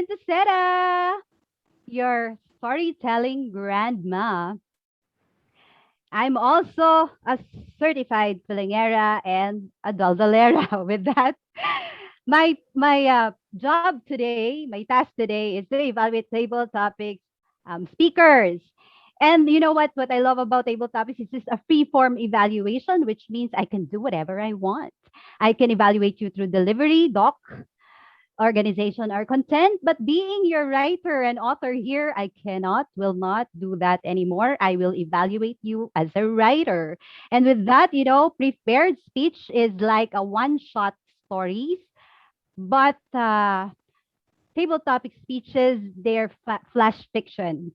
Lolakwentosera, your storytelling grandma. I'm also a certified filingera and a daldalera. With that, my job today, my task today is to evaluate table topics speakers. And you know what? What I love about table topics is this a free form evaluation, which means I can do whatever I want. I can evaluate you through delivery, doc, organization, or content. But being your writer and author here, I cannot, will not do that anymore. I will evaluate you as a writer. And with that, prepared speech is like a one-shot stories, but table topic speeches, they're flash fiction.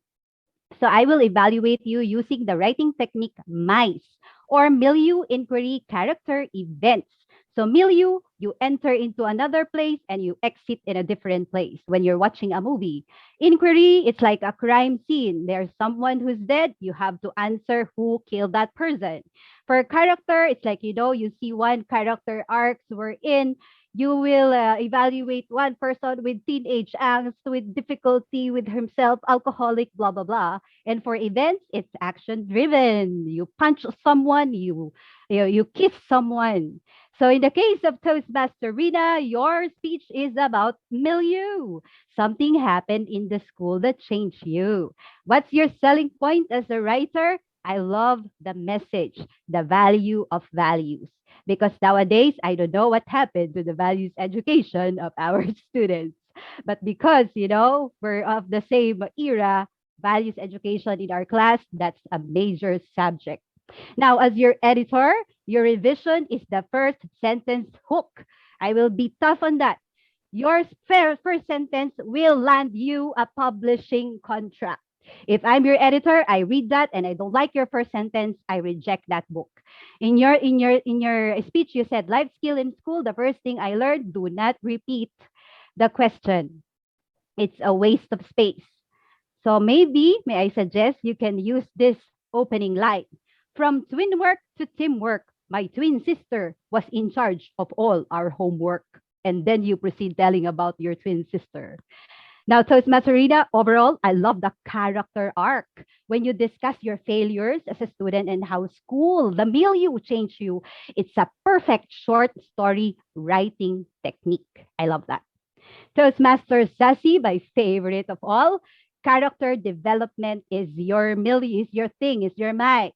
So I will evaluate you using the writing technique MICE or milieu inquiry character events. So milieu, you enter into another place and you exit in a different place when you're watching a movie. Inquiry, it's like a crime scene. There's someone who's dead. You have to answer who killed that person. For character, it's like, you see one character arcs we're in. You will evaluate one person with teenage angst, with difficulty with himself, alcoholic, blah, blah, blah. And for events, it's action driven. You punch someone, you kiss someone. So in the case of Toastmaster Rina, your speech is about milieu. Something happened in the school that changed you. What's your selling point as a writer? I love the message, the value of values. Because nowadays, I don't know what happened to the values education of our students. But because, we're of the same era, values education in our class, that's a major subject. Now, as your editor, your revision is the first sentence hook. I will be tough on that. Your first sentence will land you a publishing contract. If I'm your editor, I read that and I don't like your first sentence, I reject that book. In your speech, you said life skill in school. The first thing I learned: do not repeat the question. It's a waste of space. So maybe, may I suggest you can use this opening line. From twin work to teamwork, my twin sister was in charge of all our homework. And then you proceed telling about your twin sister. Now, Toastmaster Rina, overall, I love the character arc. When you discuss your failures as a student and how school, the milieu changed you, it's a perfect short story writing technique. I love that. Toastmaster Sassy, my favorite of all. Character development is your milieu, is your thing, is your mic.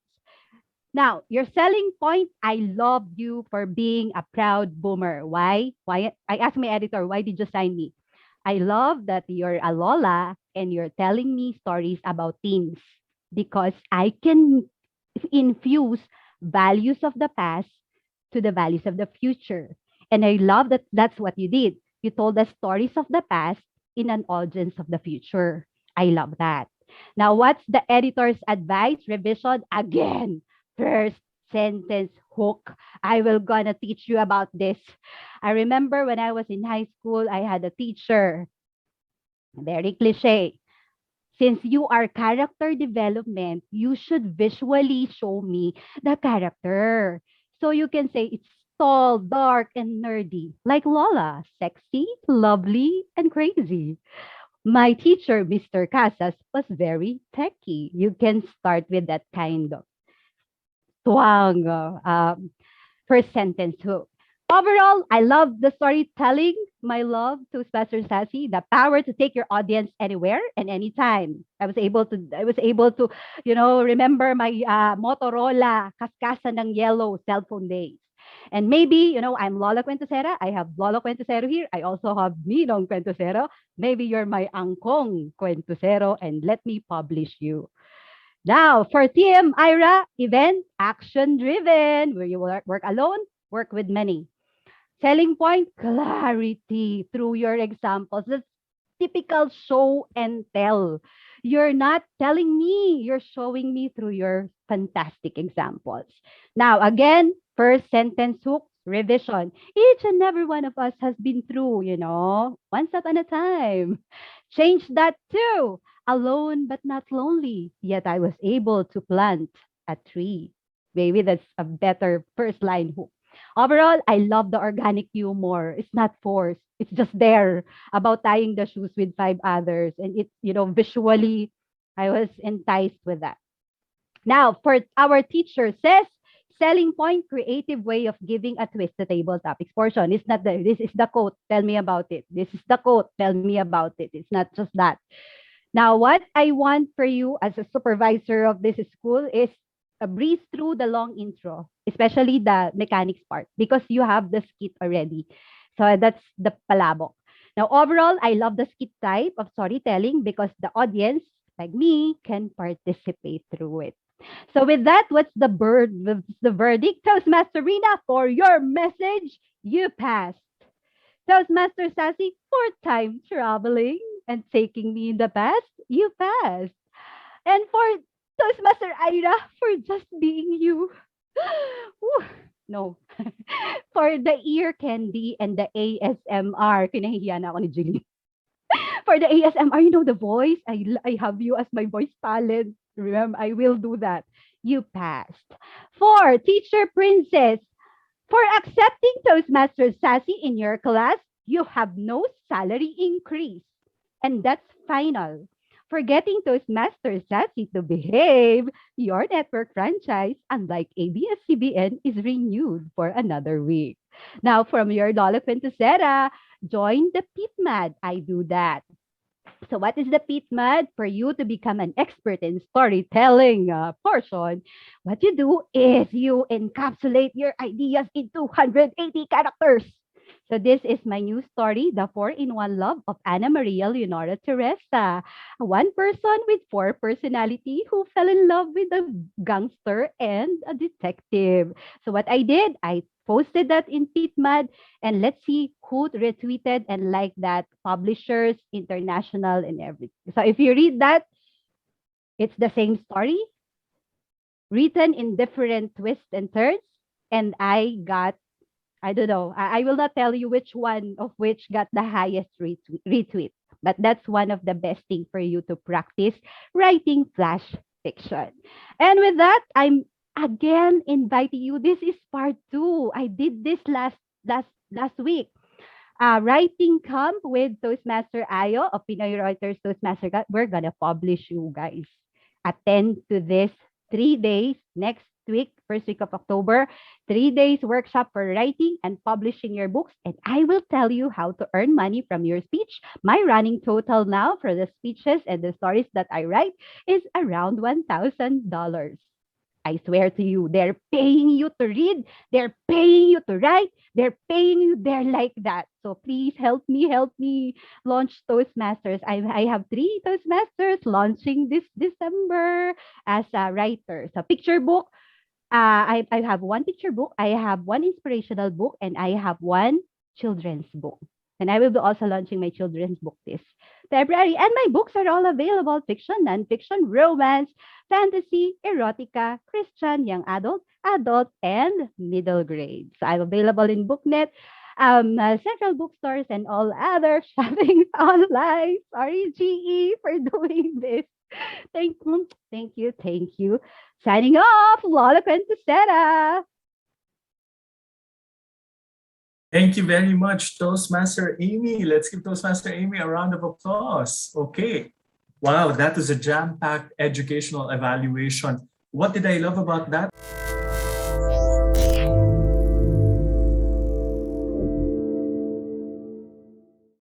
Now, your selling point, I love you for being a proud boomer. Why? Why? I asked my editor, why did you sign me? I love that you're a Lola and you're telling me stories about teens because I can infuse values of the past to the values of the future. And I love that that's what you did. You told us stories of the past in an audience of the future. I love that. Now, what's the editor's advice? Revision again. First sentence hook. I will gonna teach you about this. I remember when I was in high school, I had a teacher. Very cliche. Since you are character development, you should visually show me the character. So you can say it's tall, dark, and nerdy, like Lola, sexy, lovely, and crazy. My teacher, Mr. Casas, was very techy. You can start with that kind of twang, first sentence hook. Overall, I love the storytelling. My love to Pastor Sassy, the power to take your audience anywhere and anytime. I was able to, remember my Motorola kaskasan ng yellow cell phone days. And maybe, I'm Lola Quentosera. I have Lola Quentosero here. I also have Minong Quentosero. Maybe you're my Angkong Quentosero and let me publish you. Now, for TM IRA, event action driven, where you work alone, work with many. Selling point, clarity through your examples. That's typical show and tell. You're not telling me, you're showing me through your fantastic examples. Now, again, first sentence hook, revision. Each and every one of us has been through, once upon a time. Change that too. Alone but not lonely, yet I was able to plant a tree. Maybe that's a better first line hook. Overall, I love the organic humor. It's not forced. It's just there about tying the shoes with five others. And it, visually, I was enticed with that. Now, for our teacher says, selling point, creative way of giving a twist to table topics portion. It's not the, this is the quote, tell me about it. This is the quote, tell me about it. It's not just that. Now, what I want for you as a supervisor of this school is a breeze through the long intro, especially the mechanics part, because you have the skit already. So that's the palabok. Now, overall, I love the skit type of storytelling because the audience, like me, can participate through it. So with that, what's the verdict? Toastmaster Rina, for your message, you passed. Toastmaster Sassy, for time traveling and taking me in the past, you passed. And for Toastmaster Ira, for just being you. Whew, no. For the ear candy and the ASMR, kinahihiya na ako ni Julie. For the ASMR, the voice, I have you as my voice talent. Remember, I will do that. You passed. For Teacher Princess, for accepting Toastmaster Sassy in your class, you have no salary increase. And that's final. For getting Toastmaster Sassy to behave, your network franchise, unlike ABS-CBN, is renewed for another week. Now, from your Lolakwentosera, join the PitMad. I do that. So what is the PitMad? For you to become an expert in storytelling portion, what you do is you encapsulate your ideas into 180 characters. So this is my new story, The 4-in-1 Love of Ana Maria Leonora Teresa. One person with 4 personality who fell in love with a gangster and a detective. So what I did, I posted that in PitMad, and let's see who retweeted and liked that. Publishers, international, and everything. So if you read that, it's the same story, written in different twists and turns, and I don't know. I will not tell you which one of which got the highest retweet, but that's one of the best thing for you to practice writing flash fiction. And with that, I'm again inviting you. This is part 2. I did this last week. Writing camp with Toastmaster Ayo of Pinoy Reuters Toastmaster Camp. We're gonna publish you guys. Attend to this 3 days next week, first week of October, 3 days workshop for writing and publishing your books. And I will tell you how to earn money from your speech. My running total now for the speeches and the stories that I write is around $1,000. I swear to you, they're paying you to read, they're paying you to write, they're paying you, they're like that. So please help me launch Toastmasters. I have 3 Toastmasters launching this December as a writer. So picture book, I have 1 picture book, I have 1 inspirational book, and I have 1 children's book. And I will be also launching my children's book this February. And my books are all available: fiction, nonfiction, romance, fantasy, erotica, Christian, young adult, and middle grade. So I'm available in BookNet, central bookstores, and all other shopping online. Sorry, GE, for doing this. Thank you. Signing off, Lolakwentosera. Thank you very much, Toastmaster Amy. Let's give Toastmaster Amy a round of applause. Okay. Wow, that was a jam-packed educational evaluation. What did I love about that?